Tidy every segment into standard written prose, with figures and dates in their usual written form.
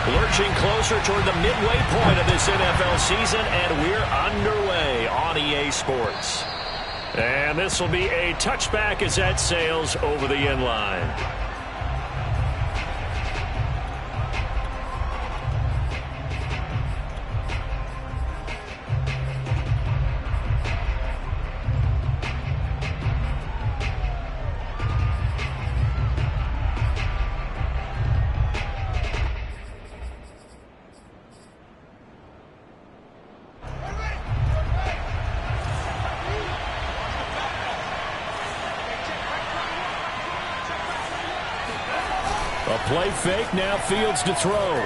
Lurching closer toward the midway point of this NFL season, and we're underway on EA Sports. And this will be a touchback as that sails over the end line. A play fake, now Fields to throw.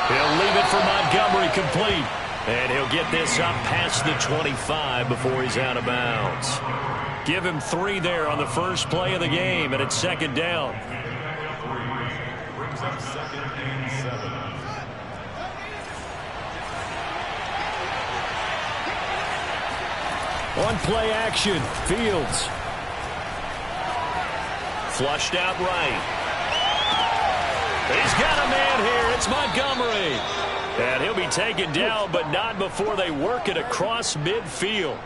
He'll leave it for Montgomery, complete. And he'll get this up past the 25 before he's out of bounds. Give him 3 there on the first play of the game, and it's second down. Brings up 2nd and 7. On play action, Fields. Flushed out right. He's got a man here. It's Montgomery. And he'll be taken down, but not before they work it across midfield.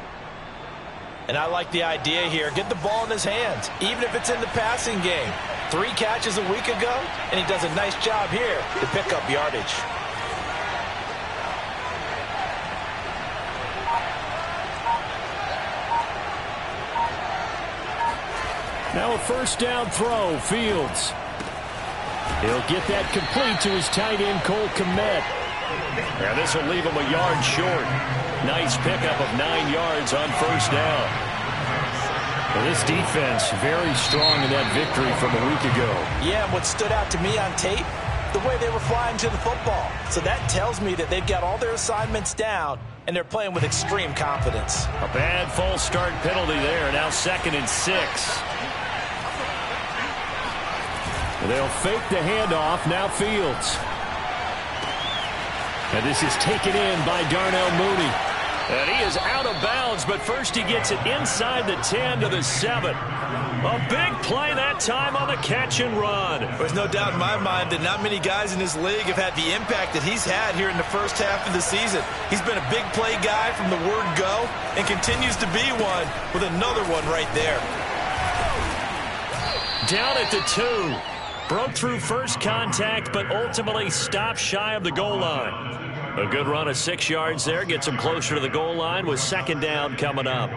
And I like the idea here. Get the ball in his hands, even if it's in the passing game. 3 catches a week ago, and he does a nice job here to pick up yardage. Now a first down throw, Fields. He'll get that complete to his tight end, Cole Kmet. And this will leave him a yard short. Nice pickup of 9 yards on first down. Well, this defense very strong in that victory from a week ago. Yeah, and what stood out to me on tape, the way they were flying to the football. So that tells me that they've got all their assignments down, and they're playing with extreme confidence. A bad false start penalty there. Now 2nd and 6. They'll fake the handoff. Now Fields. And this is taken in by Darnell Mooney. And he is out of bounds, but first he gets it inside the 10 to the 7. A big play that time on the catch and run. There's no doubt in my mind that not many guys in this league have had the impact that he's had here in the first half of the season. He's been a big play guy from the word go and continues to be one with another one right there. Down at the 2. Broke through first contact, but ultimately stopped shy of the goal line. A good run of 6 yards there. Gets him closer to the goal line with second down coming up.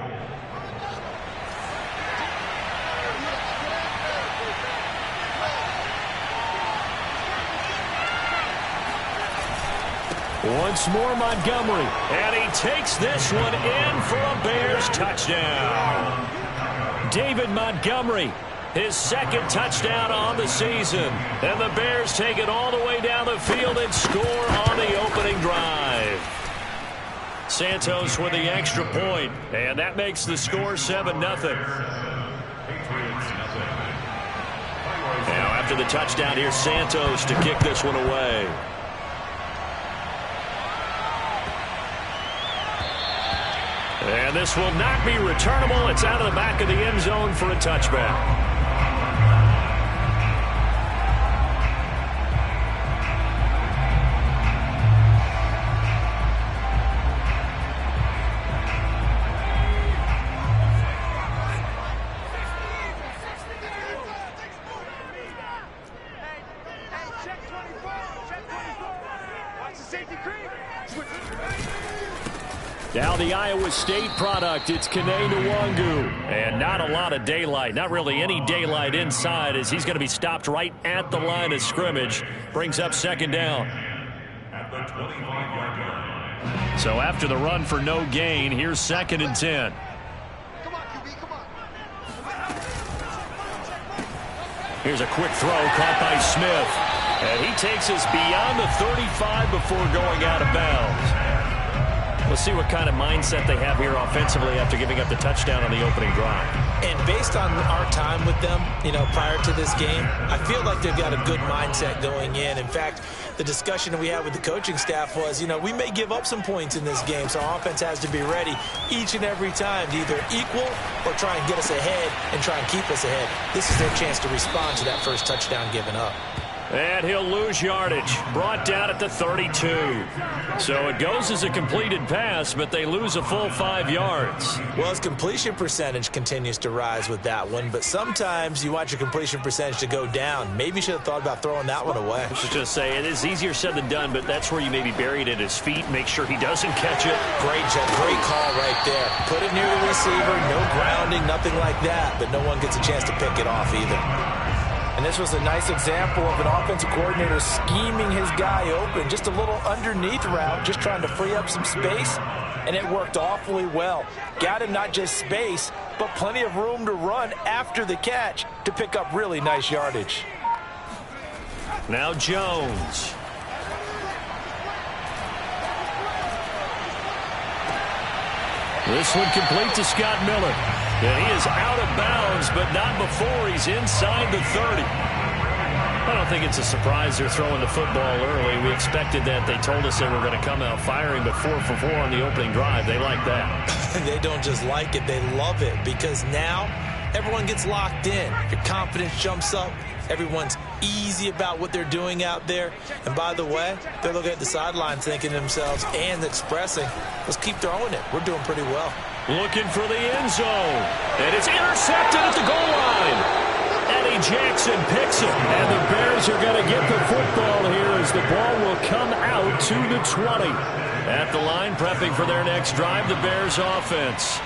Once more Montgomery. And he takes this one in for a Bears touchdown. David Montgomery. His 2nd touchdown on the season. And the Bears take it all the way down the field and score on the opening drive. Santos with the extra point, and that makes the score 7-0. Now after the touchdown, here's Santos to kick this one away. And this will not be returnable. It's out of the back of the end zone for a touchback. Now the Iowa State product, it's Kene Nwangu. And not a lot of daylight, not really any daylight inside, as he's going to be stopped right at the line of scrimmage. Brings up second down. So after the run for no gain, here's 2nd and 10. Here's a quick throw caught by Smith. And he takes us beyond the 35 before going out of bounds. We'll see what kind of mindset they have here offensively after giving up the touchdown on the opening drive. And based on our time with them, prior to this game, I feel like they've got a good mindset going in. In fact, the discussion that we had with the coaching staff was, we may give up some points in this game, so our offense has to be ready each and every time to either equal or try and get us ahead and try and keep us ahead. This is their chance to respond to that first touchdown given up. And he'll lose yardage. Brought down at the 32. So it goes as a completed pass, but they lose a full 5 yards. Well, his completion percentage continues to rise with that one, but sometimes you want your completion percentage to go down. Maybe you should have thought about throwing that one away. I should just say, it is easier said than done, but that's where you maybe bury it at his feet, make sure he doesn't catch it. Great call right there. Put it near the receiver, no grounding, nothing like that, but no one gets a chance to pick it off either. And this was a nice example of an offensive coordinator scheming his guy open. Just a little underneath route, just trying to free up some space, and it worked awfully well. Got him not just space, but plenty of room to run after the catch to pick up really nice yardage. Now Jones. This one complete to Scott Miller. And he is out of bounds, but not before he's inside the 30. I don't think it's a surprise they're throwing the football early. We expected that. They told us they were going to come out firing, but 4 for 4 on the opening drive. They like that. They don't just like it, they love it, because now everyone gets locked in. Your confidence jumps up. Everyone's easy about what they're doing out there. And by the way, they're looking at the sidelines thinking to themselves and expressing, let's keep throwing it. We're doing pretty well. Looking for the end zone. And it's intercepted at the goal line. Eddie Jackson picks it. And the Bears are going to get the football here as the ball will come out to the 20. At the line, prepping for their next drive, the Bears offense.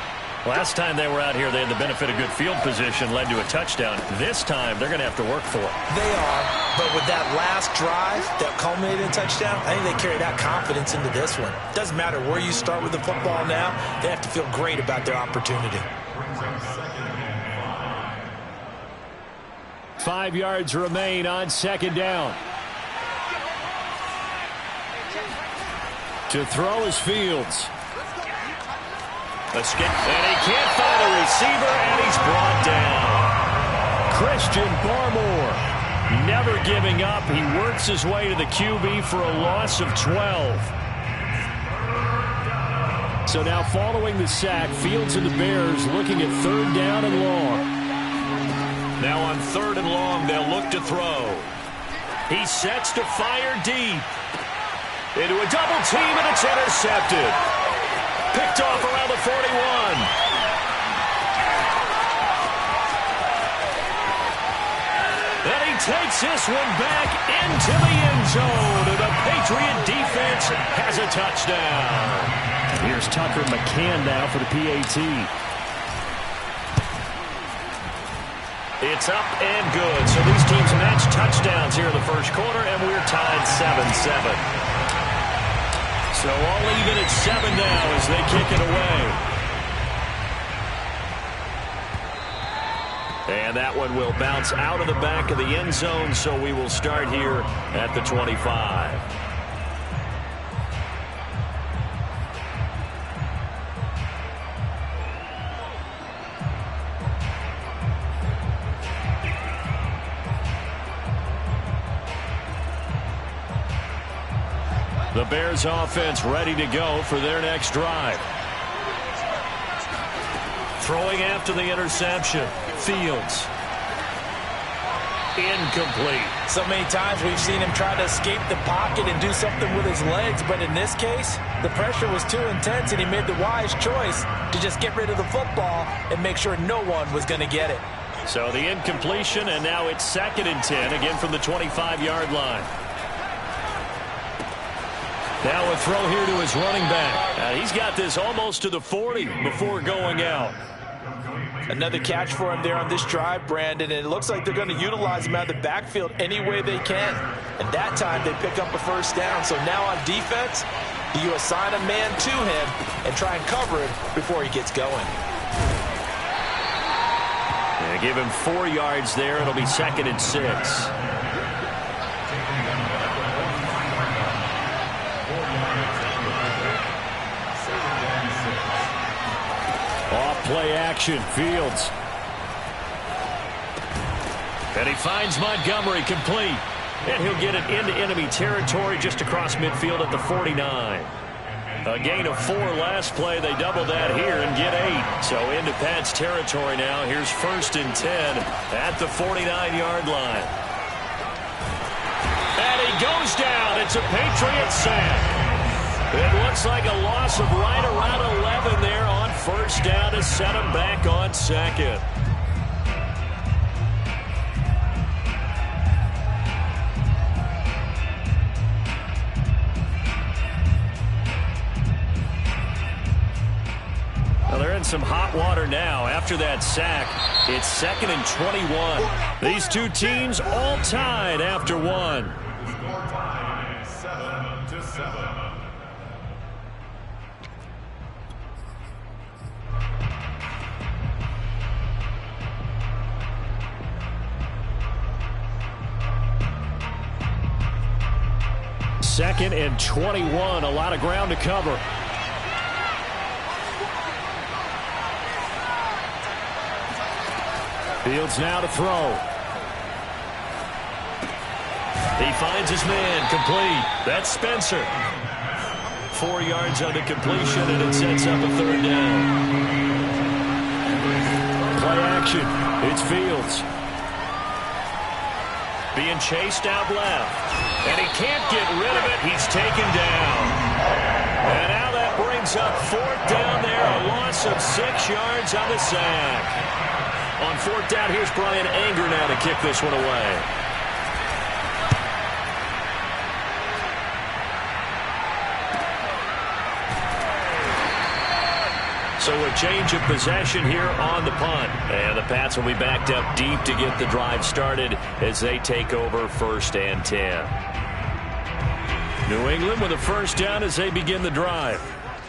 Last time they were out here, they had the benefit of good field position, led to a touchdown. This time, they're going to have to work for it. They are, but with that last drive that culminated in a touchdown, I think they carry that confidence into this one. Doesn't matter where you start with the football now, they have to feel great about their opportunity. 5 yards remain on second down. To throw is Fields. And he can't find a receiver, and he's brought down. Christian Barmore never giving up. He works his way to the QB for a loss of 12. So now following the sack, Fields and the Bears looking at 3rd down and long. Now on 3rd and long, they'll look to throw. He sets to fire deep. Into a double team, and it's intercepted. Picked off around the 41. And he takes this one back into the end zone. And the Patriot defense has a touchdown. Here's Tucker McCann now for the PAT. It's up and good. So these teams match touchdowns here in the first quarter, and we're tied 7-7. So all even at 7 now as they kick it away. And that one will bounce out of the back of the end zone, so we will start here at the 25. The Bears offense ready to go for their next drive. Throwing after the interception. Fields. Incomplete. So many times we've seen him try to escape the pocket and do something with his legs, but in this case, the pressure was too intense and he made the wise choice to just get rid of the football and make sure no one was going to get it. So the incompletion, and now it's 2nd and 10, again from the 25-yard line. Now a throw here to his running back. He's got this almost to the 40 before going out. Another catch for him there on this drive, Brandon, and it looks like they're going to utilize him out of the backfield any way they can. And that time they pick up a 1st down. So now on defense, you assign a man to him and try and cover him before he gets going. And give him 4 yards there. It'll be 2nd and 6. Play action, Fields. And he finds Montgomery complete. And he'll get it into enemy territory just across midfield at the 49. A gain of 4 last play. They double that here and get 8. So into Pat's territory now. Here's 1st and 10 at the 49-yard line. It's a Patriots sack. It looks like a loss of right around 11 there on first down to set him back on second. Well, they're in some hot water now. After that sack, it's 2nd and 21. These two teams all tied after one. Score tie 7-7. Second and 21. A lot of ground to cover. Fields now to throw. He finds his man, complete. That's Spencer. 4 yards on the completion, and it sets up a third down. Play action. It's Fields. Being chased out left. And he can't get rid of it. He's taken down. And now that brings up 4th down there. A loss of 6 yards on the sack. On 4th down, here's Brian Anger now to kick this one away. So a change of possession here on the punt. And the Pats will be backed up deep to get the drive started as they take over 1st and 10. New England with a first down as they begin the drive.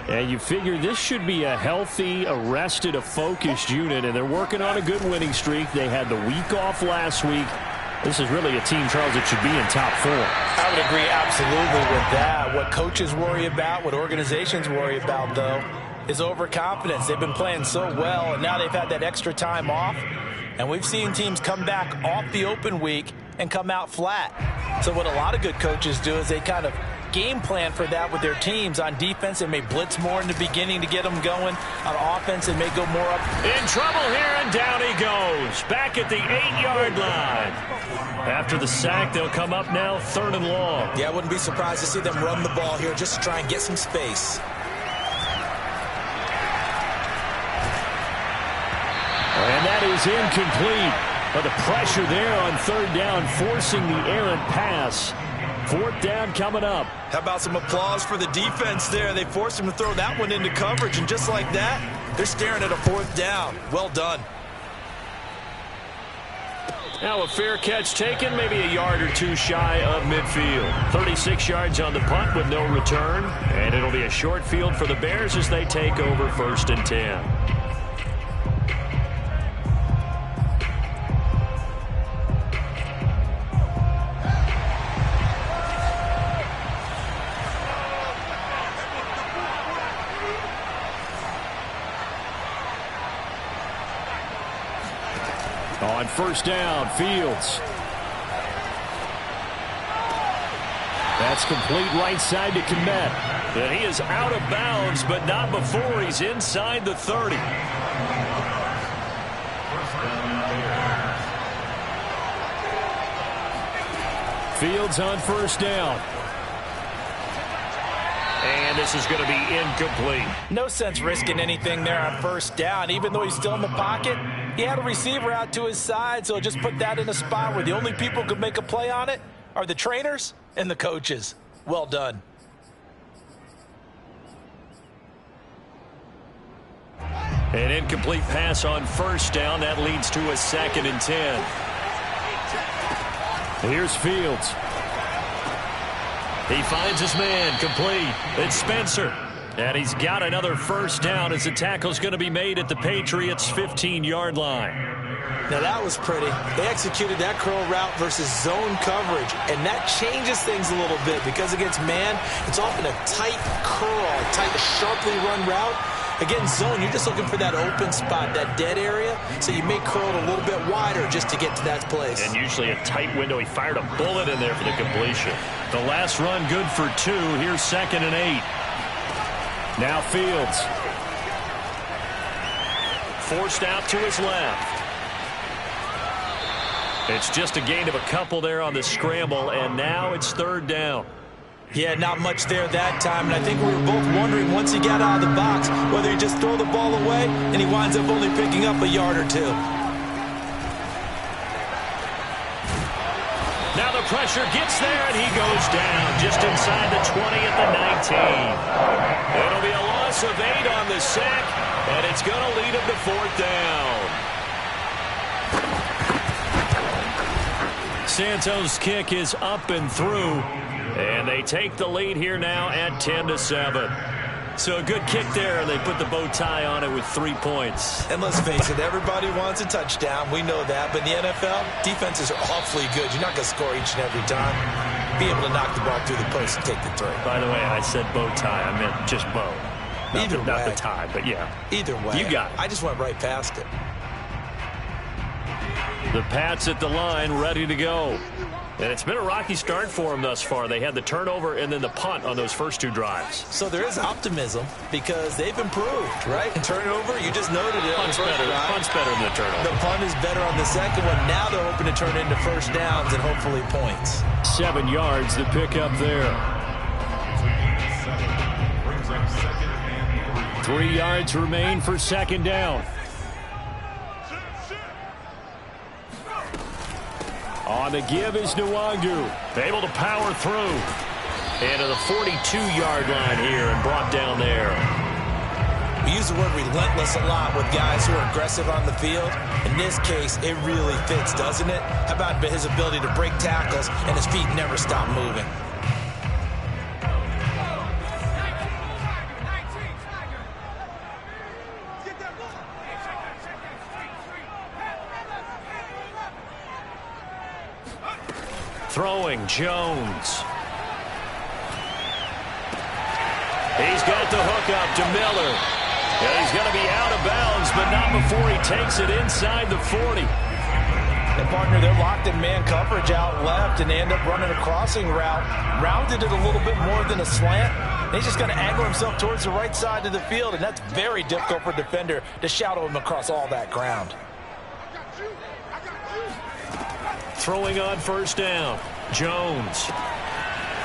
And you figure this should be a healthy, arrested, a focused unit, and they're working on a good winning streak. They had the week off last week. This is really a team, Charles, that should be in top 4. I would agree absolutely with that. What coaches worry about, what organizations worry about, though, is overconfidence. They've been playing so well, and now they've had that extra time off. And we've seen teams come back off the open week and come out flat. So what a lot of good coaches do is they kind of game plan for that with their teams. On defense, they may blitz more in the beginning to get them going. On offense, they may go more up. In trouble here, and down he goes. Back at the 8-yard line. After the sack, they'll come up now 3rd and long. Yeah, I wouldn't be surprised to see them run the ball here just to try and get some space. And that is incomplete. But the pressure there on 3rd down, forcing the errant pass. 4th down coming up. How about some applause for the defense there? They forced him to throw that one into coverage, and just like that, they're staring at a 4th down. Well done. Now a fair catch taken, maybe a yard or two shy of midfield. 36 yards on the punt with no return. And it'll be a short field for the Bears as they take over 1st and 10. On 1st down, Fields. That's complete right side to Kmet. And he is out of bounds, but not before he's inside the 30. Fields on 1st down. And this is going to be incomplete. No sense risking anything there on 1st down. Even though he's still in the pocket, he had a receiver out to his side, so just put that in a spot where the only people who could make a play on it are the trainers and the coaches. Well done. An incomplete pass on 1st down. That leads to a 2nd and 10. Here's Fields. He finds his man, complete. It's Spencer. And he's got another 1st down as the tackle's going to be made at the Patriots' 15-yard line. Now that was pretty. They executed that curl route versus zone coverage, and that changes things a little bit because against man, it's often a tight curl, a tight, sharply run route. Against zone, you're just looking for that open spot, that dead area, so you may curl it a little bit wider just to get to that place. And usually a tight window. He fired a bullet in there for the completion. The last run good for 2. Here's 2nd and 8. Now Fields. Forced out to his left. It's just a gain of a couple there on the scramble, and now it's 3rd down. Yeah, not much there that time, and I think we were both wondering once he got out of the box whether he'd just throw the ball away, and he winds up only picking up a yard or two. Now the pressure gets there, and he goes down just inside the 20 at the 19. It'll be a loss of 8 on the sack, and it's going to lead him to 4th down. Santos' kick is up and through, and they take the lead here now at 10-7. So a good kick there. They put the bow tie on it with 3 points. And let's face it, everybody wants a touchdown. We know that. But in the NFL, defenses are awfully good. You're not going to score each and every time. Be able to knock the ball through the post and take the throw. By the way, I said bow tie. I meant just bow. Not the tie, but yeah. Either way. You got it. I just went right past it. The Pats at the line, ready to go. And it's been a rocky start for them thus far. They had the turnover and then the punt on those first 2 drives. So there is optimism because they've improved, right? And turnover, you just noted it. Punt's better than the turnover. The punt is better on the second one. Now they're hoping to turn it into first downs and hopefully points. 7 yards, the pickup there. 3 yards remain for 2nd down. On the give is Nwangu. Able to power through. Into the 42-yard line here and brought down there. We use the word relentless a lot with guys who are aggressive on the field. In this case, it really fits, doesn't it? How about his ability to break tackles and his feet never stop moving? Throwing, Jones. He's got the hook up to Miller. And he's going to be out of bounds, but not before he takes it inside the 40. And, partner, they're locked in man coverage out left, and they end up running a crossing route. Rounded it a little bit more than a slant. And he's just going to angle himself towards the right side of the field, and that's very difficult for a defender to shadow him across all that ground. Throwing on first down. Jones.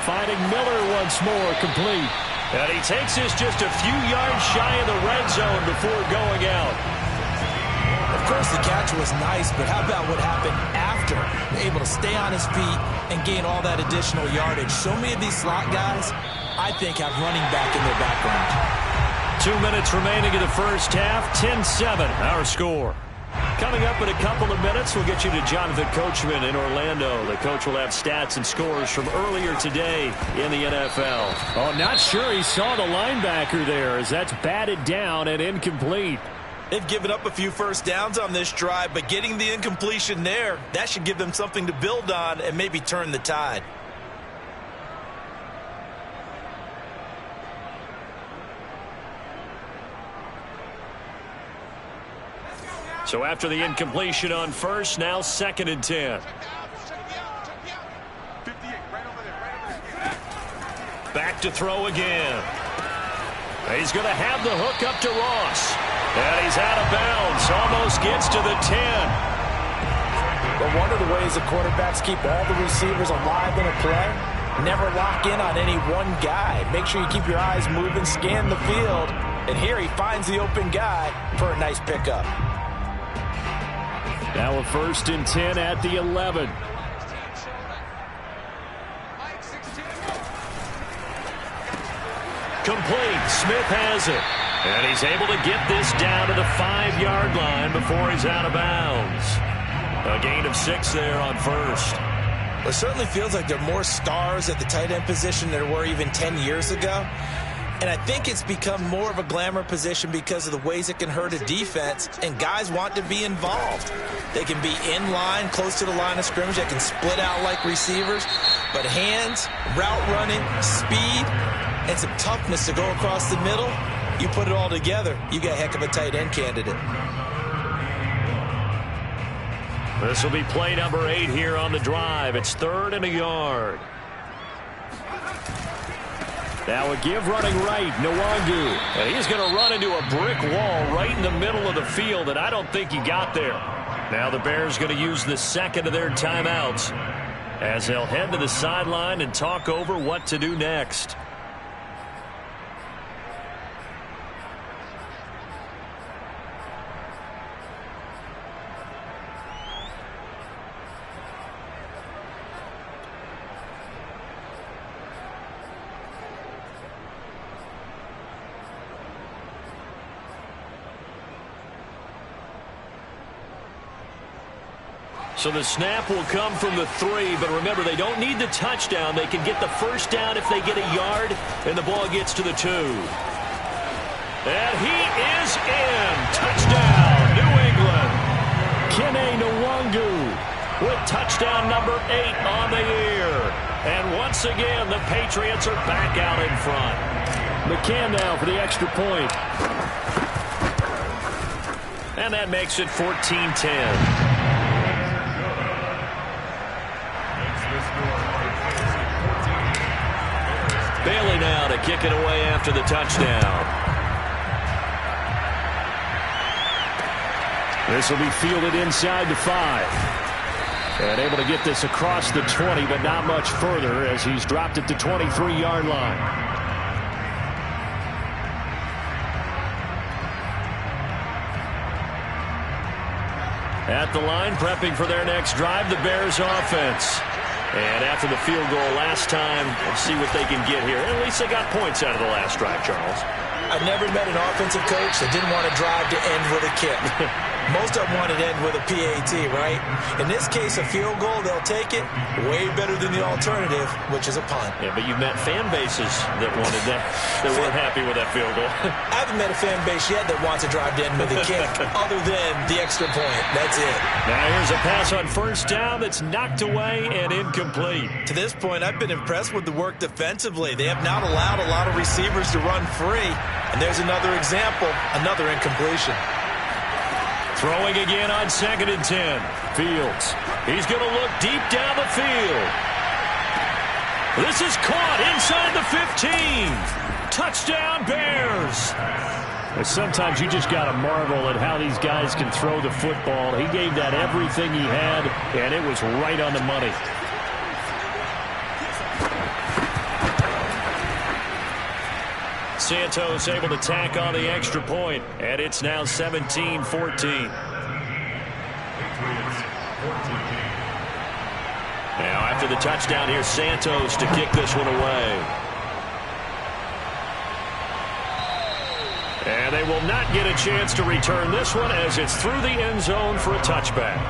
Finding Miller once more, complete. And he takes this just a few yards shy of the red zone before going out. Of course, the catch was nice, but how about what happened after? Able to stay on his feet and gain all that additional yardage. So many of these slot guys, I think, have running back in their background. 2 minutes remaining in the first half. 10-7, our score. Coming up in a couple of minutes, we'll get you to Jonathan Coachman in Orlando. The coach will have stats and scores from earlier today in the NFL. Oh, not sure he saw the linebacker there as that's batted down and incomplete. They've given up a few first downs on this drive, but getting the incompletion there, that should give them something to build on and maybe turn the tide. So after the incompletion on first, now 2nd and 10. Back to throw again. He's going to have the hook up to Ross. And he's out of bounds. Almost gets to the 10. But one of the ways the quarterbacks keep all the receivers alive in a play, never lock in on any one guy. Make sure you keep your eyes moving, scan the field. And here he finds the open guy for a nice pickup. Now a 1st and 10 at the 11. Complete. Smith has it. And he's able to get this down to the 5-yard line before he's out of bounds. A gain of 6 there on first. Well, it certainly feels like there are more stars at the tight end position than there were even 10 years ago. And I think it's become more of a glamour position because of the ways it can hurt a defense, and guys want to be involved. They can be in line, close to the line of scrimmage. They can split out like receivers. But hands, route running, speed, and some toughness to go across the middle, you put it all together, you got a heck of a tight end candidate. This will be play number 8 here on the drive. It's 3rd and a yard. Now a give running right, Nwangu. And he's going to run into a brick wall right in the middle of the field, and I don't think he got there. Now the Bears going to use the 2nd of their timeouts. as they'll head to the sideline and talk over what to do next. So the snap will come from the 3, but remember, they don't need the touchdown. They can get the first down if they get a yard, and the ball gets to the 2. And he is in. Touchdown, New England. Kene Nwangu With touchdown number 8 on the year. And once again, the Patriots are back out in front. McCann now for the extra point. And that makes it 14-10. Bailey now to kick it away after the touchdown. This will be fielded inside the 5. And able to get this across the 20, but not much further as he's dropped it to 23-yard line. At the line, prepping for their next drive, the Bears offense. And after the field goal last time, let's see what they can get here. At least they got points out of the last drive, Charles. I've never met an offensive coach that didn't want to drive to end with a kick. Most of them want to end with a PAT, right? In this case, a field goal, they'll take it. Way better than the alternative, which is a punt. Yeah, but you've met fan bases that wanted that, that weren't happy with that field goal. I haven't met a fan base yet that wants to drive to end with a kick, other than the extra point. That's it. Now here's a pass on first down that's knocked away and incomplete. To this point, I've been impressed with the work defensively. They have not allowed a lot of receivers to run free. And there's another example, another incompletion. Throwing again on 2nd and 10. Fields. He's going to look deep down the field. This is caught inside the 15. Touchdown, Bears. Sometimes you just got to marvel at how these guys can throw the football. He gave that everything he had, and it was right on the money. Santos able to tack on the extra point, and it's now 17-14. Now after the touchdown, here's Santos to kick this one away. And they will not get a chance to return this one as it's through the end zone for a touchback.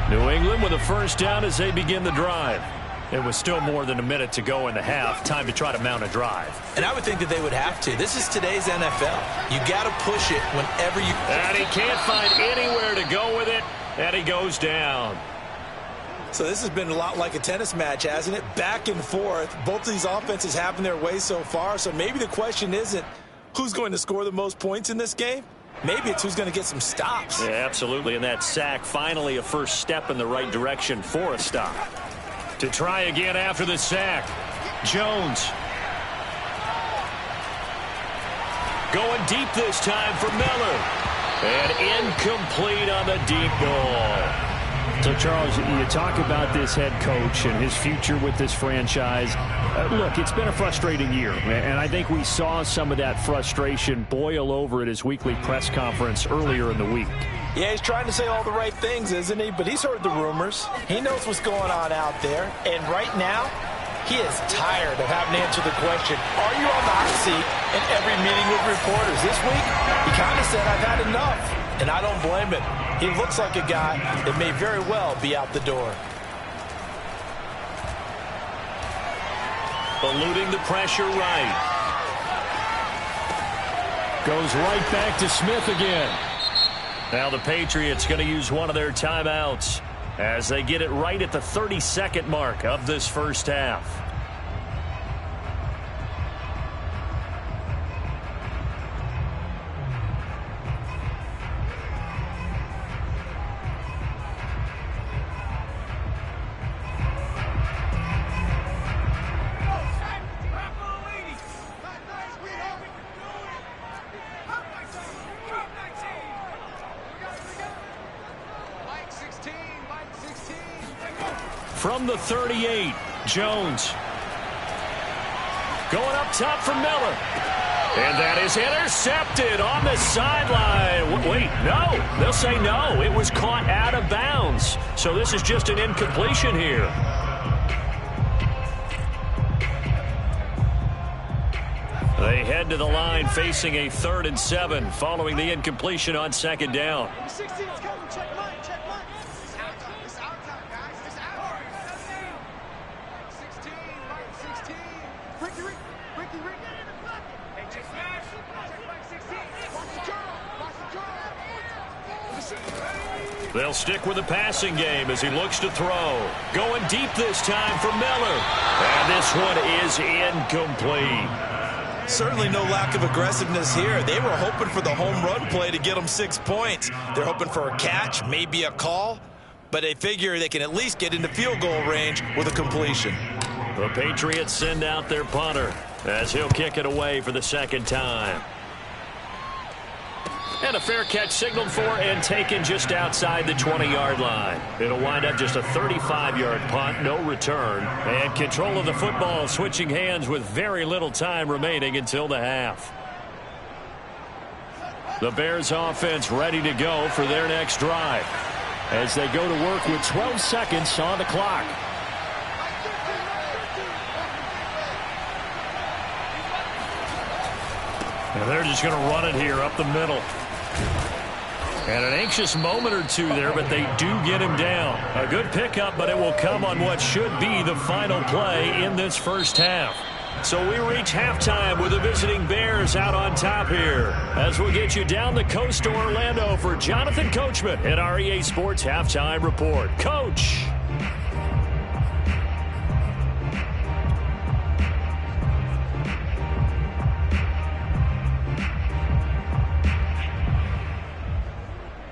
New England with a first down as they begin the drive. It was still more than a minute to go in the half. Time to try to mount a drive. And I would think that they would have to. This is today's NFL. You got to push it whenever you... And he can't find anywhere to go with it, and he goes down. So this has been a lot like a tennis match, hasn't it? Back and forth. Both of these offenses having their way so far. So maybe the question isn't who's going to score the most points in this game. Maybe it's who's going to get some stops. Yeah, absolutely. And that sack, finally a first step in the right direction for a stop. To try again after the sack. Jones. Going deep this time for Miller. And incomplete on the deep ball. So, Charles, you talk about this head coach and his future with this franchise. Look, it's been a frustrating year, and I think we saw some of that frustration boil over at his weekly press conference earlier in the week. Yeah, he's trying to say all the right things, isn't he? But he's heard the rumors. He knows what's going on out there. And right now, he is tired of having to answer the question, are you on the hot seat in every meeting with reporters? This week, he kind of said, I've had enough. And I don't blame him. He looks like a guy that may very well be out the door. Eluding the pressure right. Goes right back to Smith again. Now the Patriots going to use one of their timeouts as they get it right at the 30-second mark of this first half. from the 38. Jones. Going up top for Miller. And that is intercepted on the sideline. Wait, no. They'll say no. It was caught out of bounds. So this is just an incompletion here. They head to the line facing a 3rd and 7 following the incompletion on 2nd down. They'll stick with the passing game as he looks to throw. Going deep this time for Miller. And this one is incomplete. Certainly no lack of aggressiveness here. They were hoping for the home run play to get them 6 points. They're hoping for a catch, maybe a call, but they figure they can at least get into field goal range with a completion. The Patriots send out their punter as he'll kick it away for the 2nd time. And a fair catch signaled for and taken just outside the 20-yard line. It'll wind up just a 35-yard punt, no return. And control of the football switching hands with very little time remaining until the half. The Bears offense ready to go for their next drive as they go to work with 12 seconds on the clock. And they're just going to run it here up the middle. And an anxious moment or two there, but they do get him down. A good pickup, but it will come on what should be the final play in this first half. So we reach halftime with the visiting Bears out on top here. As we'll get you down the coast to Orlando for Jonathan Coachman at our EA Sports Halftime Report. Coach.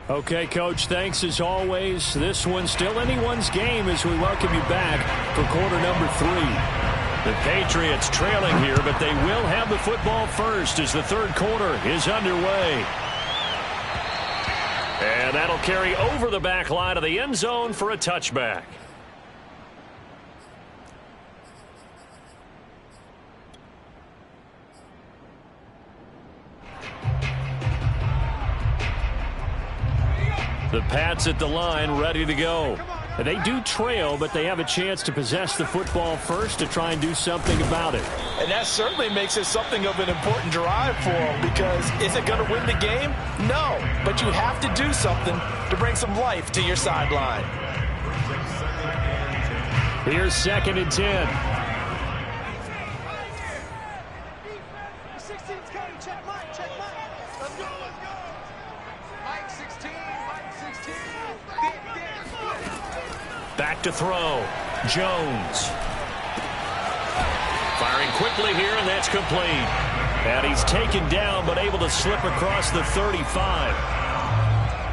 Okay, Coach, thanks as always. This one's still anyone's game as we welcome you back for quarter number 3. The Patriots trailing here, but they will have the football first as the 3rd quarter is underway. And that'll carry over the back line of the end zone for a touchback. The Pats at the line ready to go. They do trail, but they have a chance to possess the football first to try and do something about it. And that certainly makes it something of an important drive for them, because is it going to win the game? No, but you have to do something to bring some life to your sideline. Here's 2nd and 10. Back to throw. Jones. Firing quickly here, and that's complete. And he's taken down, but able to slip across the 35.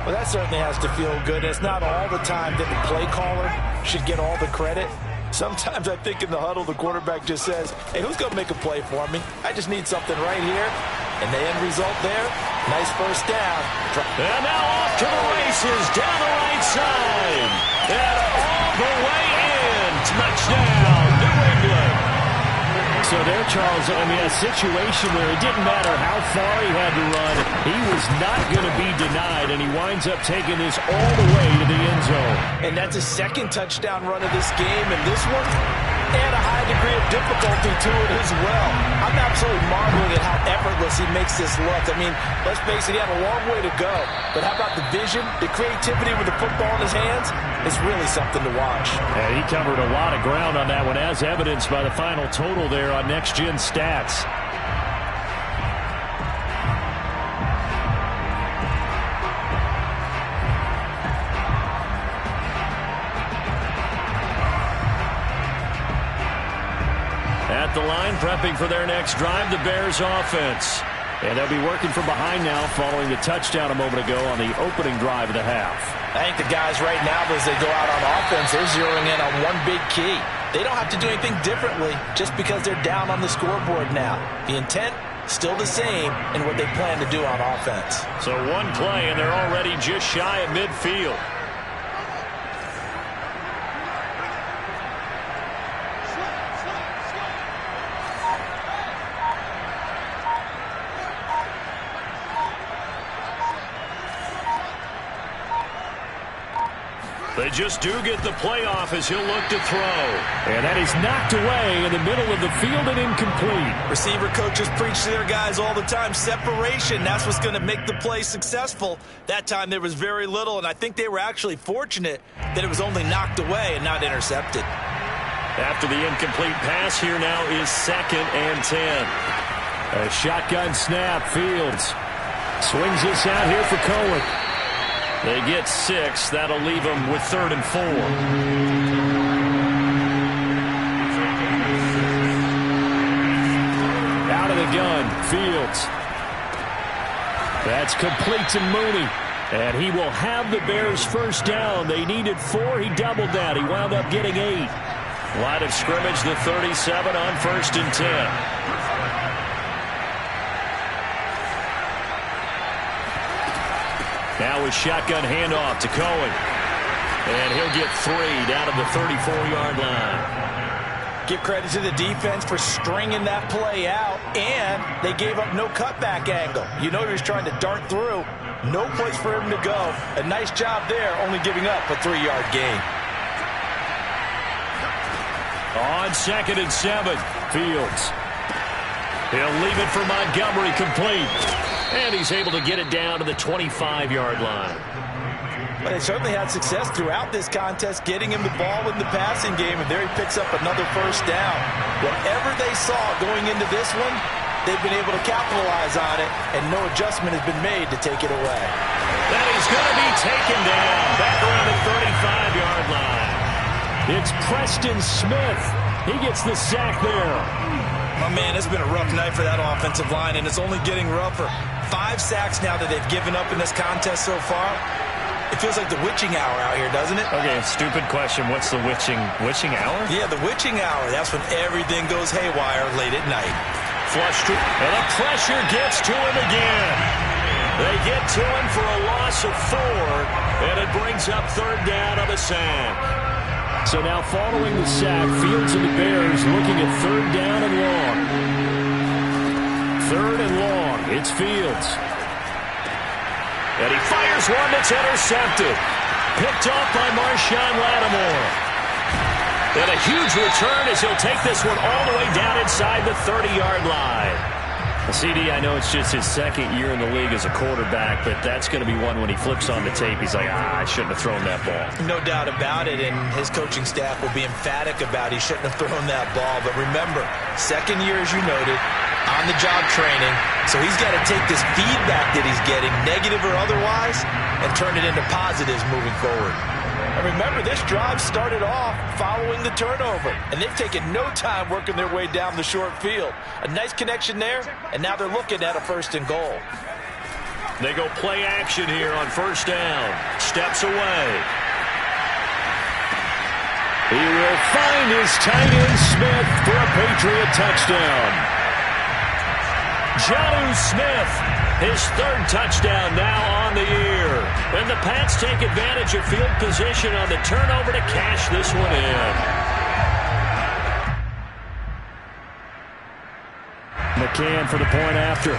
Well, that certainly has to feel good. It's not all the time that the play caller should get all the credit. Sometimes I think in the huddle, the quarterback just says, hey, who's going to make a play for me? I just need something right here. And the end result there, nice first down. And now off to the races down the right side. And all the way in. Touchdown, New England. So there, Charles, I mean, a situation where it didn't matter how far he had to run, he was not going to be denied, and he winds up taking this all the way to the end zone. And that's his 2nd touchdown run of this game, and this one, and a high degree of difficulty to it as well. I'm absolutely marveling at how effortless he makes this look. I mean, let's face it, he had a long way to go. But how about the vision, the creativity with the football in his hands? It's really something to watch. Yeah, he covered a lot of ground on that one, as evidenced by the final total there on Next Gen Stats. At the line, prepping for their next drive, the Bears offense. And they'll be working from behind now following the touchdown a moment ago on the opening drive of the half. I think the guys right now, as they go out on offense, they're zeroing in on one big key. They don't have to do anything differently just because they're down on the scoreboard now. The intent, still the same in what they plan to do on offense. So one play, and they're already just shy of midfield. They just do get the playoff as he'll look to throw. And that is knocked away in the middle of the field and incomplete. Receiver coaches preach to their guys all the time. Separation, that's what's going to make the play successful. That time there was very little, and I think they were actually fortunate that it was only knocked away and not intercepted. After the incomplete pass, here now is 2nd and 10. A shotgun snap. Fields swings this out here for Cohen. They get 6. That'll leave them with 3rd and 4. Out of the gun. Fields. That's complete to Mooney. And he will have the Bears first down. They needed 4. He doubled that. He wound up getting 8. Line of scrimmage, the 37 on 1st and 10. Now a shotgun handoff to Cohen. And he'll get 3 down at the 34-yard line. Give credit to the defense for stringing that play out, and they gave up no cutback angle. You know he was trying to dart through. No place for him to go. A nice job there, only giving up a 3-yard gain. On 2nd and 7, Fields. he'll leave it for Montgomery, complete. And he's able to get it down to the 25-yard line. But they certainly had success throughout this contest, getting him the ball in the passing game, and there he picks up another first down. Whatever they saw going into this one, they've been able to capitalize on it, and no adjustment has been made to take it away. That he's going to be taken down back around the 35-yard line. It's Preston Smith. He gets the sack there. Oh, man, it's been a rough night for that offensive line, and it's only getting rougher. 5 sacks now that they've given up in this contest so far. It feels like the witching hour out here, doesn't it? Okay, stupid question. What's the witching hour? Yeah, the witching hour. That's when everything goes haywire late at night. And the pressure gets to him again. They get to him for a loss of 4, and it brings up 3rd down on the sack. So now following the sack, Fields and the Bears looking at 3rd down and long. 3rd and long. It's Fields. And he fires one that's intercepted. Picked off by Marshawn Lattimore. And a huge return as he'll take this one all the way down inside the 30-yard line. CD, I know it's just his 2nd year in the league as a quarterback, but that's going to be one when he flips on the tape, he's like, I shouldn't have thrown that ball. No doubt about it, and his coaching staff will be emphatic about he shouldn't have thrown that ball. But remember, 2nd year, as you noted, on-the-job training, so he's got to take this feedback that he's getting, negative or otherwise, and turn it into positives moving forward. And remember, this drive started off following the turnover, and they've taken no time working their way down the short field. A nice connection there, and now they're looking at a 1st and goal. They go play action here on 1st down. Steps away. He will find his tight end Smith for a Patriot touchdown. Jonnu Smith, his 3rd touchdown now on the year. And the Pats take advantage of field position on the turnover to cash this one in. McCann for the point after.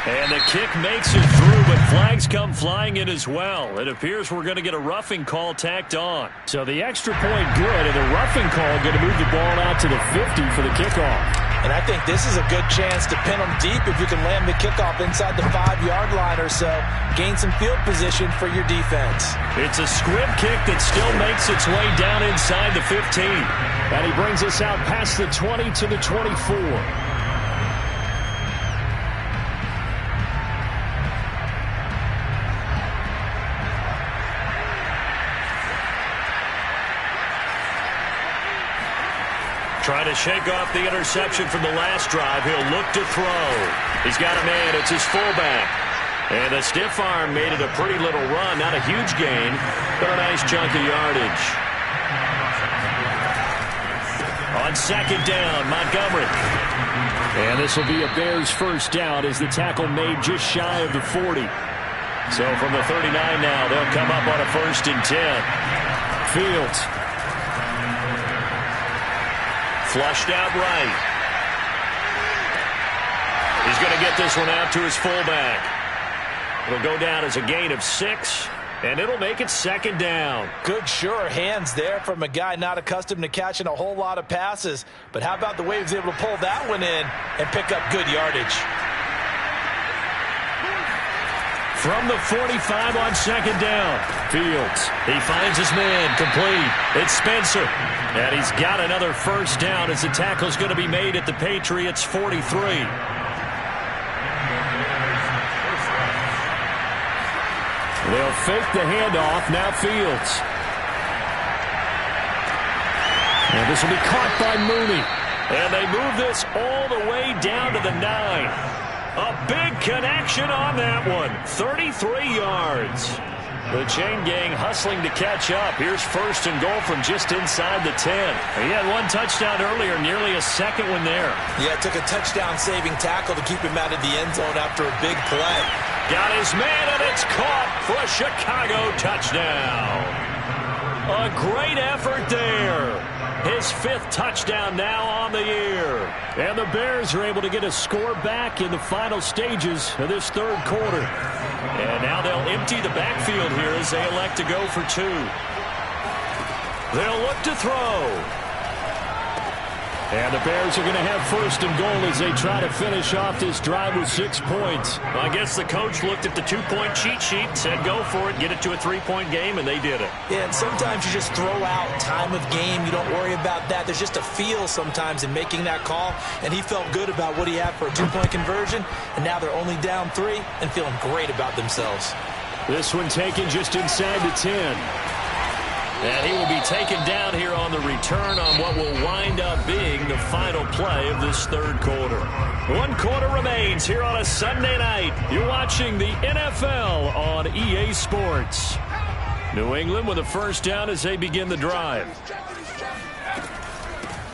And the kick makes it through, but flags come flying in as well. It appears we're going to get a roughing call tacked on. So the extra point good, and the roughing call going to move the ball out to the 50 for the kickoff. And I think this is a good chance to pin them deep if you can land the kickoff inside the 5-yard line or so. Gain some field position for your defense. It's a squib kick that still makes its way down inside the 15. And he brings us out past the 20 to the 24. Trying to shake off the interception from the last drive. He'll look to throw. He's got a man. It's his fullback. And the stiff arm made it a pretty little run. Not a huge gain, but a nice chunk of yardage. On 2nd down, Montgomery. And this will be a Bears first down as the tackle made just shy of the 40. So from the 39 now, they'll come up on a 1st and 10. Fields. Flushed out right. He's going to get this one out to his fullback. It'll go down as a gain of 6, and it'll make it second down. Good, sure hands there from a guy not accustomed to catching a whole lot of passes. But how about the way he was able to pull that one in and pick up good yardage? From the 45 on second down, Fields. He finds his man, complete. It's Spencer. And he's got another first down as the tackle's going to be made at the Patriots' 43. They'll fake the handoff. Now Fields. And this will be caught by Mooney. And they move this all the way down to the 9. A big connection on that one. 33 yards. The chain gang hustling to catch up. Here's first and goal from just inside the 10. He had one touchdown earlier, nearly a second one there. Yeah, it took a touchdown-saving tackle to keep him out of the end zone after a big play. Got his man, and it's caught for a Chicago touchdown. A great effort there. His 5th touchdown now on the year. And the Bears are able to get a score back in the final stages of this third quarter. And now they'll empty the backfield here as they elect to go for 2. They'll look to throw. And the Bears are going to have first and goal as they try to finish off this drive with 6 points. I guess the coach looked at the 2-point cheat sheet, said go for it, get it to a 3-point game, and they did it. Yeah, and sometimes you just throw out time of game. You don't worry about that. There's just a feel sometimes in making that call, and he felt good about what he had for a 2-point conversion, and now they're only down 3 and feeling great about themselves. This one taken just inside the 10. And he will be taken down here on the return on what will wind up being the final play of this third quarter. 1 quarter remains here on a Sunday night. You're watching the NFL on EA Sports. New England with a first down as they begin the drive.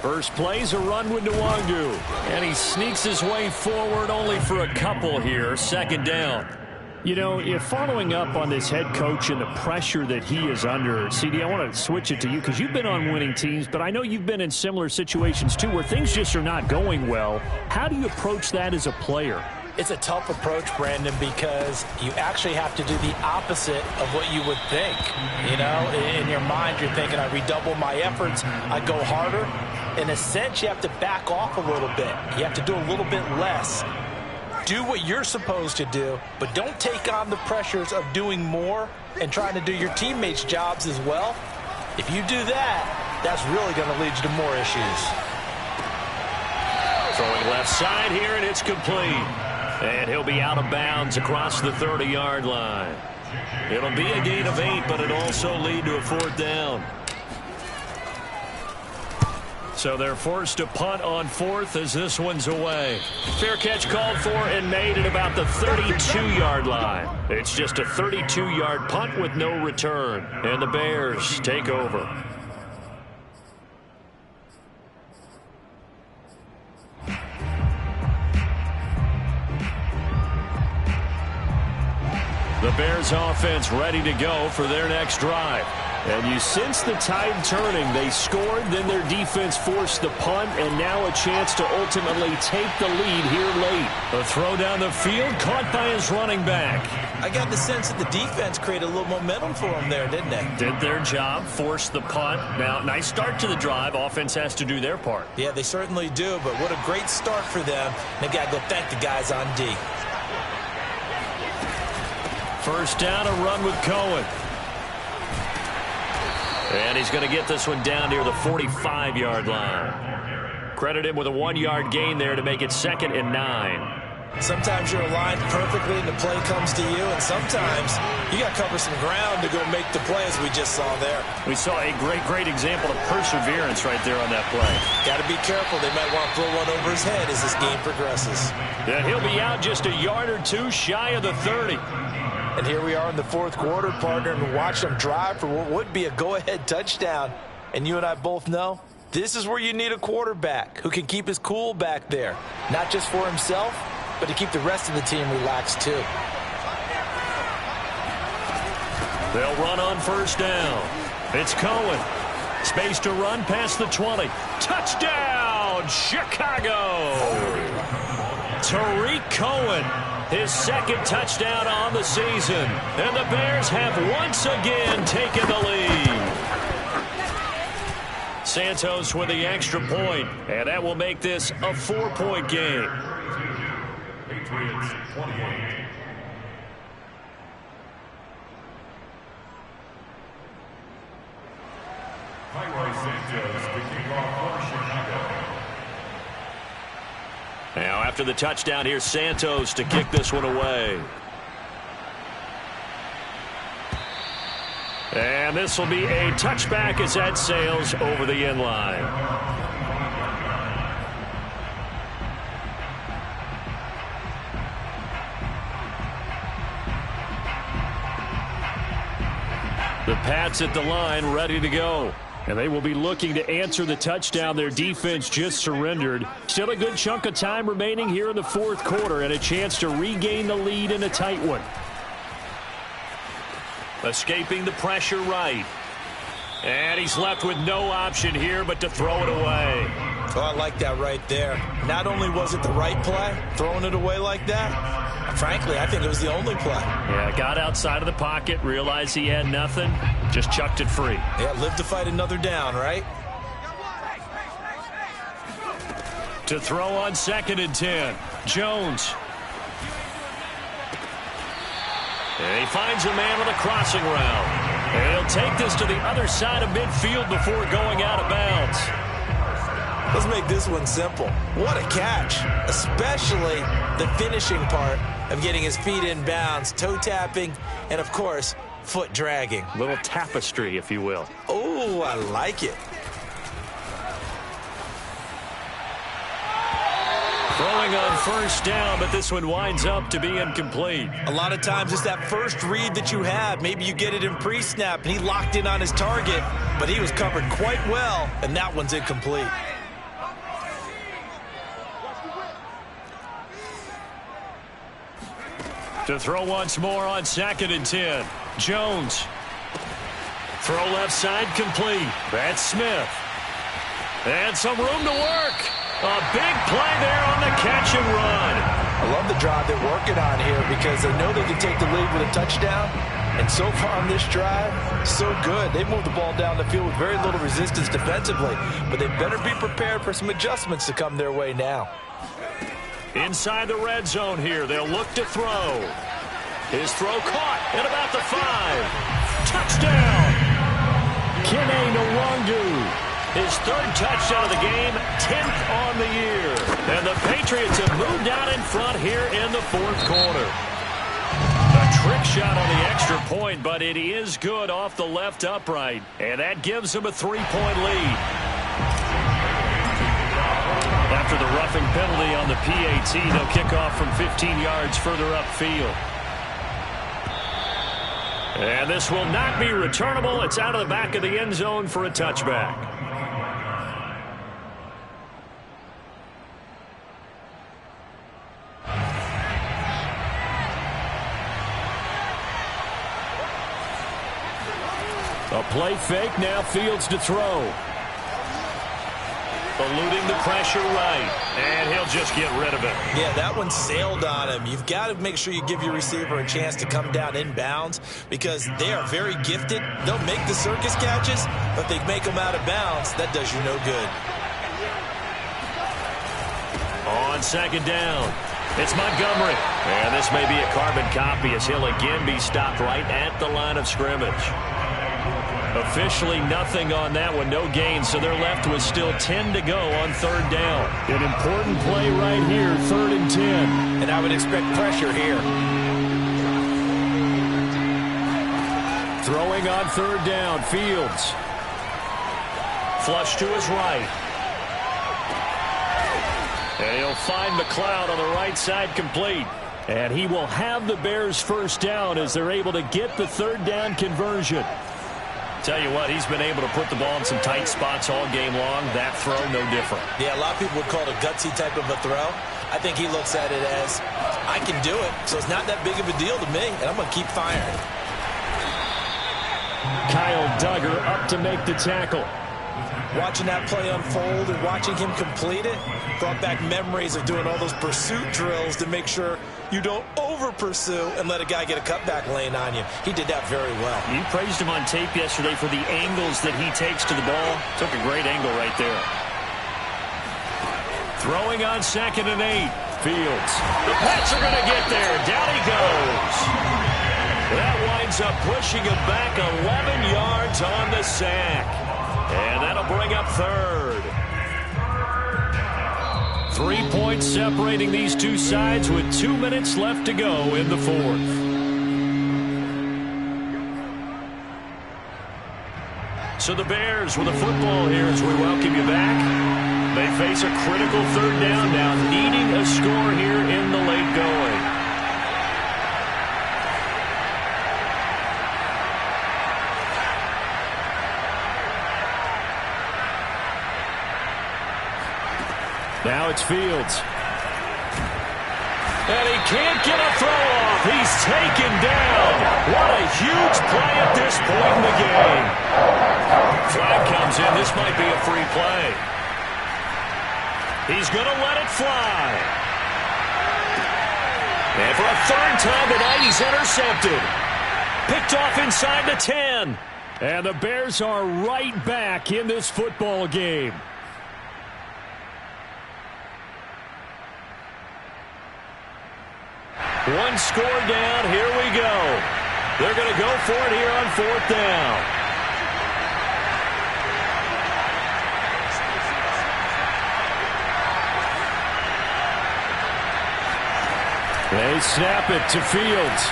First play's a run with Nwangu. And he sneaks his way forward only for a couple here. Second down. You know, if following up on this head coach and the pressure that he is under, CD, I want to switch it to you because you've been on winning teams, but I know you've been in similar situations too where things just are not going well. How do you approach that as a player? It's a tough approach, Brandon, because you actually have to do the opposite of what you would think. You know, in your mind, you're thinking, I redouble my efforts, I go harder. In a sense, you have to back off a little bit. You have to do a little bit less. Do what you're supposed to do, but don't take on the pressures of doing more and trying to do your teammates' jobs as well. If you do that, that's really going to lead you to more issues. Throwing left side here, and it's complete. And he'll be out of bounds across the 30-yard line. It'll be a gain of 8, but it'll also lead to a 4th down. So they're forced to punt on 4th as this one's away. Fair catch called for and made at about the 32-yard line. It's just a 32-yard punt with no return. And the Bears take over. The Bears offense ready to go for their next drive. And you sense the tide turning. They scored, then their defense forced the punt, and now a chance to ultimately take the lead here late. A throw down the field, caught by his running back. I got the sense that the defense created a little momentum for them there, didn't they? Did their job, forced the punt. Now, nice start to the drive. Offense has to do their part. Yeah, they certainly do, but what a great start for them. They got to go thank the guys on D. First down, a run with Cohen. And he's going to get this one down near the 45-yard line. Credit him with a 1-yard gain there to make it 2nd and 9. Sometimes you're aligned perfectly and the play comes to you, and sometimes you got to cover some ground to go make the play, as we just saw there. We saw a great example of perseverance right there on that play. Got to be careful. They might want to throw one over his head as this game progresses. And he'll be out just a yard or two shy of the 30. And here we are in the 4th quarter, partner, and watch them drive for what would be a go-ahead touchdown. And you and I both know this is where you need a quarterback who can keep his cool back there, not just for himself, but to keep the rest of the team relaxed too. They'll run on first down. It's Cohen. Space to run past the 20. Touchdown, Chicago! Tariq Cohen His second touchdown on the season. And the Bears have once again taken the lead. Santos with the extra point, and that will make this a 4-point game. Patriots 28. Highway Santos to kick off for Chicago. Now after the touchdown, here's Santos to kick this one away. And this will be a touchback as that sails over the end line. The Pats at the line ready to go. And they will be looking to answer the touchdown their defense just surrendered. Still a good chunk of time remaining here in the fourth quarter and a chance to regain the lead in a tight one. Escaping the pressure right. And he's left with no option here but to throw it away. Oh, I like that right there. Not only was it the right play, throwing it away like that, frankly, I think it was the only play. Yeah, got outside of the pocket, realized he had nothing, just chucked it free. Yeah, live to fight another down, right? To throw on 2nd and 10. Jones. And he finds a man on a crossing route. And he'll take this to the other side of midfield before going out of bounds. Let's make this one simple. What a catch, especially the finishing part of getting his feet in bounds, toe tapping, and, of course, foot dragging. Little tapestry, if you will. Oh, I like it. Throwing on 1st down, but this one winds up to be incomplete. A lot of times it's that first read that you have. Maybe you get it in pre-snap, and he locked in on his target, but he was covered quite well, and that one's incomplete. To throw once more on 2nd and 10. Jones. Throw left side complete. That's Smith. And some room to work. A big play there on the catch and run. I love the drive they're working on here because they know they can take the lead with a touchdown. And so far on this drive, so good. They moved the ball down the field with very little resistance defensively. But they better be prepared for some adjustments to come their way now. Inside the red zone here, they'll look to throw. His throw caught at about the 5. Touchdown! Kene Nwangu. His 3rd touchdown of the game, 10th on the year. And the Patriots have moved out in front here in the fourth quarter. A trick shot on the extra point, but it is good off the left upright. And that gives them a 3-point lead. After the roughing penalty on the PAT, they'll kick off from 15 yards further upfield. And this will not be returnable. It's out of the back of the end zone for a touchback. A play fake, now Fields to throw. Eluding the pressure right, and he'll just get rid of it. Yeah, that one sailed on him. You've got to make sure you give your receiver a chance to come down inbounds because they are very gifted. They'll make the circus catches, but if they make them out of bounds, that does you no good. On 2nd down, it's Montgomery. And this may be a carbon copy as he'll again be stopped right at the line of scrimmage. Officially nothing on that one, no gain, so they're left with still 10 to go on 3rd down. An important play right here, 3rd and 10. And I would expect pressure here. Throwing on 3rd down, Fields. Flush to his right. And he'll find McLeod on the right side complete. And he will have the Bears' 1st down as they're able to get the 3rd down conversion. Tell you what, he's been able to put the ball in some tight spots all game long. That throw, no different. Yeah, a lot of people would call it a gutsy type of a throw. I think he looks at it as, I can do it, so it's not that big of a deal to me, and I'm going to keep firing. Kyle Duggar up to make the tackle. watching that play unfold and watching him complete it brought back memories of doing all those pursuit drills to make sure you don't over-pursue and let a guy get a cutback lane on you. He did that very well. You praised him on tape yesterday for the angles that he takes to the ball. Took a great angle right there. Throwing on 2nd and 8. Fields. The Pats are going to get there. Down he goes. That winds up pushing him back 11 yards on the sack. And that'll bring up 3rd. 3 points separating these two sides with 2 minutes left to go in the 4th. So the Bears with a football here as we welcome you back. They face a critical 3rd down now, needing a score here in the late going. Now it's Fields. And he can't get a throw off. He's taken down. What a huge play at this point in the game. Flag comes in. This might be a free play. He's going to let it fly. And for a 3rd time tonight, he's intercepted. Picked off inside the 10. And the Bears are right back in this football game. One score down. Here we go. They're going to go for it here on 4th down. They snap it to Fields.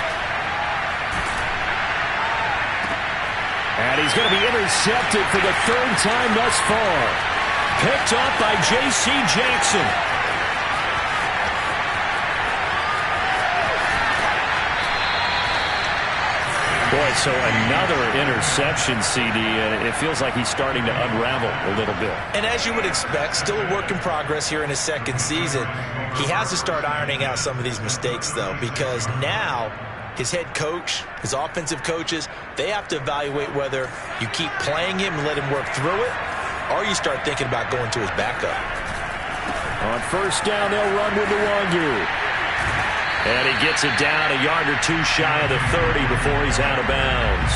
And he's going to be intercepted for the 3rd time thus far. Picked up by J.C. Jackson. Boy, so another interception, CD, and it feels like he's starting to unravel a little bit. And as you would expect, still a work in progress here in his 2nd season. He has to start ironing out some of these mistakes, though, because now his head coach, his offensive coaches, they have to evaluate whether you keep playing him and let him work through it, or you start thinking about going to his backup. On 1st down, they'll run with the Wangu. And he gets it down a yard or 2 shy of the 30 before he's out of bounds.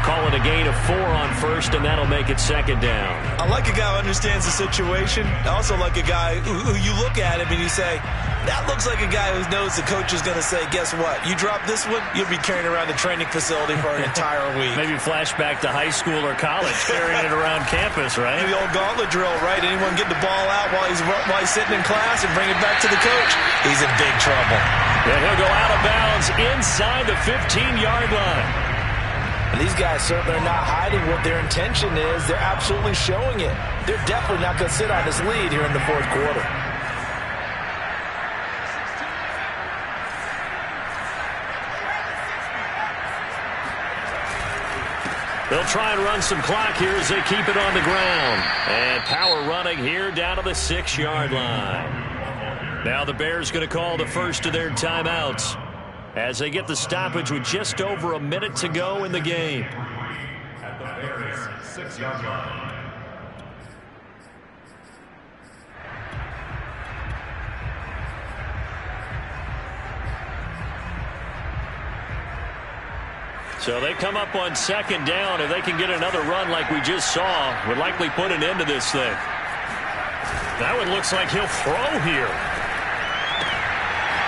Call it a gain of 4 on 1st, and that'll make it 2nd down. I like a guy who understands the situation. I also like a guy who you look at him and you say, that looks like a guy who knows the coach is going to say, guess what? You drop this one, you'll be carrying around the training facility for an entire week. Maybe flashback to high school or college, carrying it around campus, right? The old gauntlet drill, right? Anyone get the ball out while he's sitting in class and bring it back to the coach? He's in big trouble. And he'll go out of bounds inside the 15-yard line. And these guys certainly are not hiding what their intention is. They're absolutely showing it. They're definitely not going to sit on this lead here in the 4th quarter. They'll try and run some clock here as they keep it on the ground. And power running here down to the 6-yard line. Now the Bears going to call the first of their timeouts as they get the stoppage with just over a minute to go in the game. At the Bears' 6-yard line. So they come up on 2nd down. If they can get another run like we just saw, would likely put an end to this thing. That one looks like he'll throw here.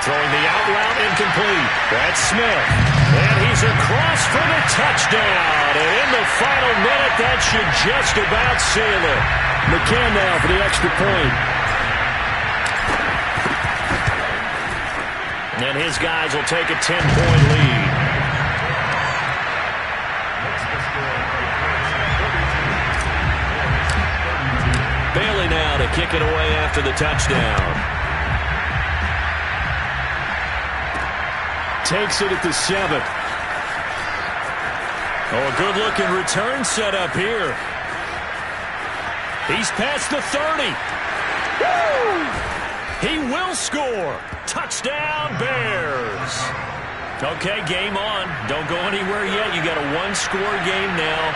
Throwing the out route incomplete. That's Smith. And he's across for the touchdown. And in the final minute, that should just about seal it. McCann now for the extra point. And his guys will take a 10-point lead. Bailey now to kick it away after the touchdown. Takes it at the 7. Oh, a good-looking return set up here. He's past the 30. Woo! He will score. Touchdown, Bears. Okay, game on. Don't go anywhere yet. You got a one-score game now.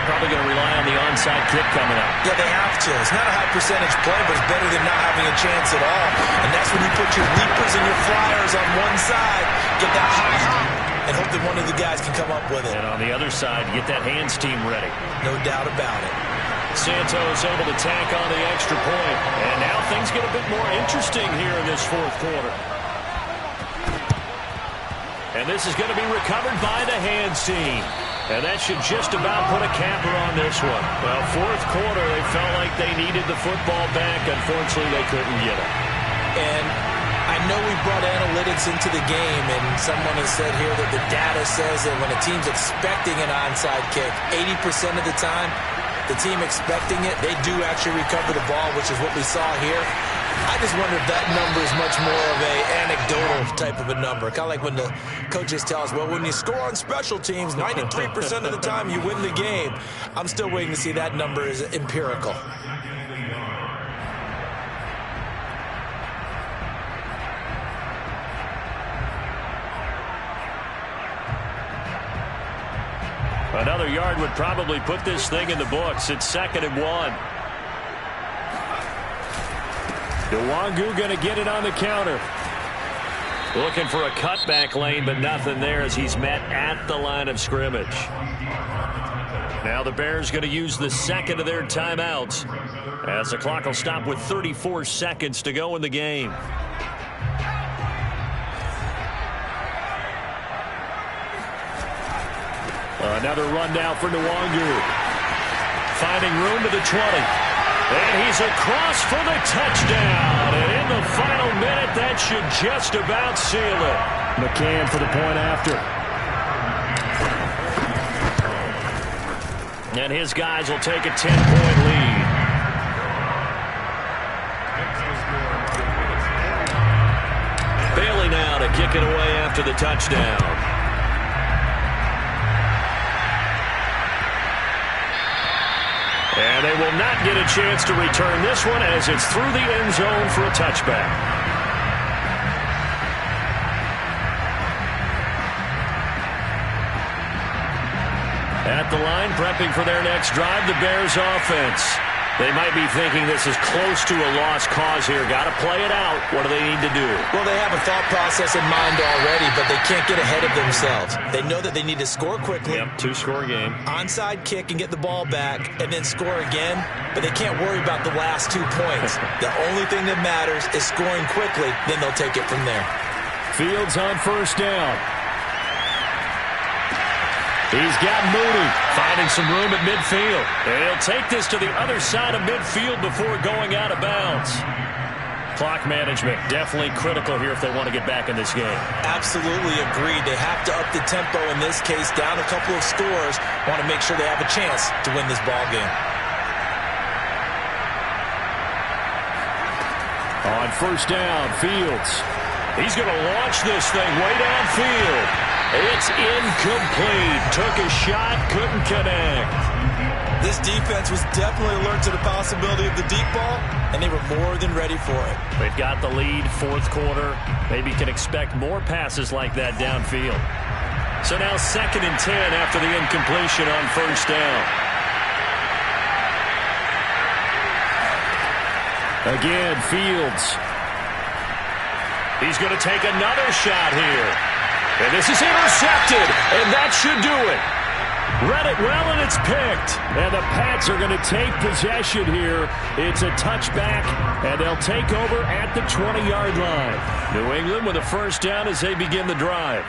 Probably going to rely on the onside kick coming up. Yeah, they have to. It's not a high percentage play, but it's better than not having a chance at all. And that's when you put your leapers and your flyers on one side, get that high hop, and hope that one of the guys can come up with it. And on the other side, get that hands team ready. No doubt about it. Santos able to tack on the extra point. And now things get a bit more interesting here in this fourth quarter. And this is going to be recovered by the hands team. And that should just about put a capper on this one. Well, fourth quarter, they felt like they needed the football back. Unfortunately, they couldn't get it. And I know we brought analytics into the game, and someone has said here that the data says that when a team's expecting an onside kick, 80% of the time, the team expecting it, they do actually recover the ball, which is what we saw here. I just wonder if that number is much more of a anecdotal type of a number. Kind of like when the coaches tell us, well, when you score on special teams, 93% of the time you win the game. I'm still waiting to see that number is empirical. Another yard would probably put this thing in the books. It's 2nd and 1. Nwangu going to get it on the counter. Looking for a cutback lane, but nothing there as he's met at the line of scrimmage. Now the Bears going to use the second of their timeouts as the clock will stop with 34 seconds to go in the game. Another run now for Nwangu. Finding room to the 20. And he's across for the touchdown. And in the final minute, that should just about seal it. McCann for the point after. And his guys will take a 10-point lead. Bailey now to kick it away after the touchdown. And they will not get a chance to return this one as it's through the end zone for a touchback. At the line, prepping for their next drive, the Bears offense. They might be thinking this is close to a lost cause here. Got to play it out. What do they need to do? Well, they have a thought process in mind already, but they can't get ahead of themselves. They know that they need to score quickly. Yep, 2-score game. Onside kick and get the ball back and then score again, but they can't worry about the last 2 points. The only thing that matters is scoring quickly, then they'll take it from there. Fields on first down. He's got Mooney finding some room at midfield. And he'll take this to the other side of midfield before going out of bounds. Clock management definitely critical here if they want to get back in this game. Absolutely agreed. They have to up the tempo in this case, down a couple of scores. Want to make sure they have a chance to win this ball game. On first down, Fields. He's going to launch this thing way downfield. It's incomplete. Took a shot, couldn't connect. This defense was definitely alert to the possibility of the deep ball, and they were more than ready for it. They've got the lead, fourth quarter. Maybe can expect more passes like that downfield. So now 2nd and 10 after the incompletion on first down. Again, Fields. He's going to take another shot here. And this is intercepted, and that should do it. Read it well, and it's picked. And the Pats are going to take possession here. It's a touchback, and they'll take over at the 20-yard line. New England with a first down as they begin the drive.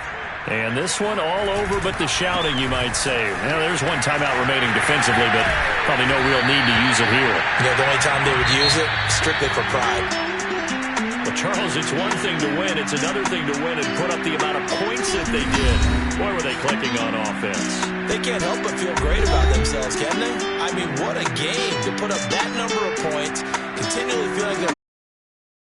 And this one all over but the shouting, you might say. Now, there's one timeout remaining defensively, but probably no real need to use it here. You know, the only time they would use it, strictly for pride. Well, Charles, it's one thing to win. It's another thing to win and put up the amount of points that they did. Boy, were they clicking on offense. They can't help but feel great about themselves, can they? I mean, what a game to put up that number of points, continually feel like they're